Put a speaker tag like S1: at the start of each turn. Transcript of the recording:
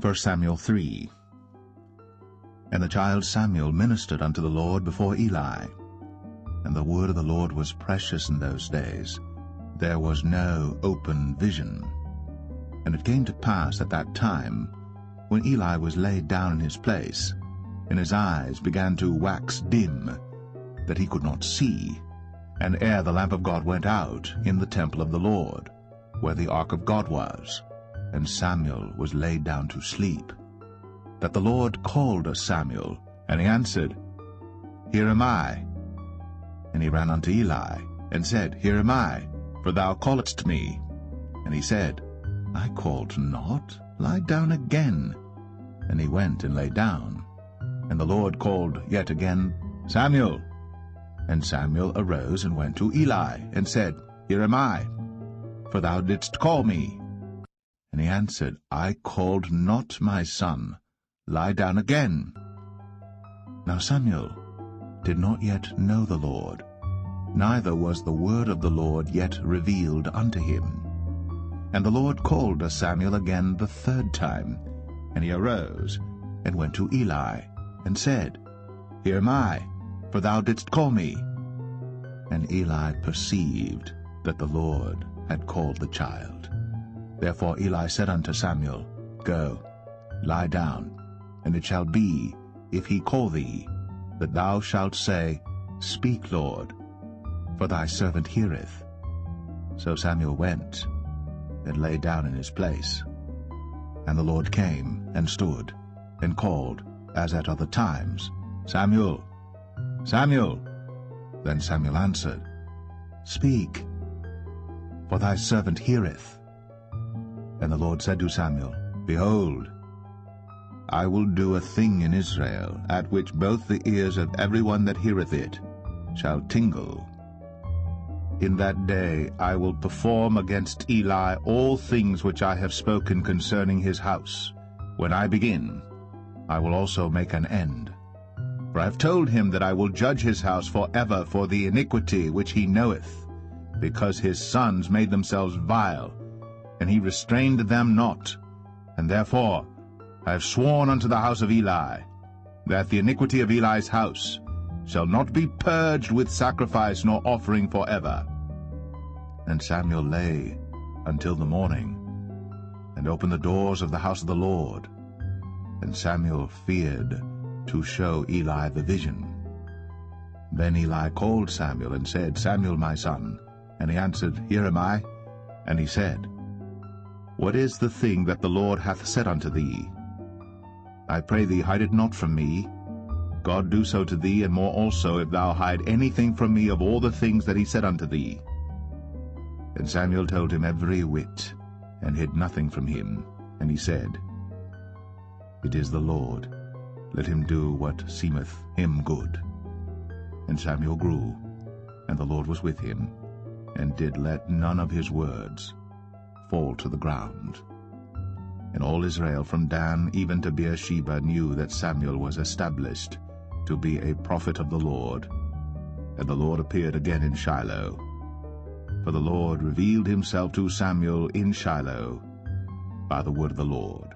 S1: 1 Samuel 3. And the child Samuel ministered unto the Lord before Eli. And the word of the Lord was precious in those days. There was no open vision. And it came to pass at that time, when Eli was laid down in his place, and his eyes began to wax dim, that he could not see, and ere the lamp of God went out in the temple of the Lord, where the ark of God was, and Samuel was laid down to sleep, that the Lord called Samuel, and he answered, Here am I. And he ran unto Eli, and said, Here am I, for thou calledst me. And he said, I called not, lie down again. And he went and lay down. And the Lord called yet again, Samuel. And Samuel arose and went to Eli, and said, Here am I, for thou didst call me. And he answered, I called not, my son, lie down again. Now Samuel did not yet know the Lord, neither was the word of the Lord yet revealed unto him. And the Lord called Samuel again the third time, and he arose and went to Eli, and said, Here am I, for thou didst call me. And Eli perceived that the Lord had called the child. Therefore Eli said unto Samuel, Go, lie down, and it shall be, if he call thee, that thou shalt say, Speak, Lord, for thy servant heareth. So Samuel went, and lay down in his place. And the Lord came, and stood, and called, as at other times, Samuel, Samuel. Then Samuel answered, Speak, for thy servant heareth. And the Lord said to Samuel, Behold, I will do a thing in Israel, at which both the ears of every one that heareth it shall tingle. In that day I will perform against Eli all things which I have spoken concerning his house. When I begin, I will also make an end. For I have told him that I will judge his house forever for the iniquity which he knoweth, because his sons made themselves vile, and he restrained them not. And therefore I have sworn unto the house of Eli, that the iniquity of Eli's house shall not be purged with sacrifice nor offering forever. And Samuel lay until the morning, and opened the doors of the house of the Lord. And Samuel feared to show Eli the vision. Then Eli called Samuel, and said, Samuel, my son. And he answered, Here am I. And he said, What is the thing that the Lord hath said unto thee? I pray thee, hide it not from me. God do so to thee, and more also, if thou hide anything from me of all the things that he said unto thee. And Samuel told him every whit, and hid nothing from him. And he said, It is the Lord. Let him do what seemeth him good. And Samuel grew, and the Lord was with him, and did let none of his words fall to the ground. And all Israel from Dan even to Beersheba knew that Samuel was established to be a prophet of the Lord. And the Lord appeared again in Shiloh. For the Lord revealed himself to Samuel in Shiloh by the word of the Lord.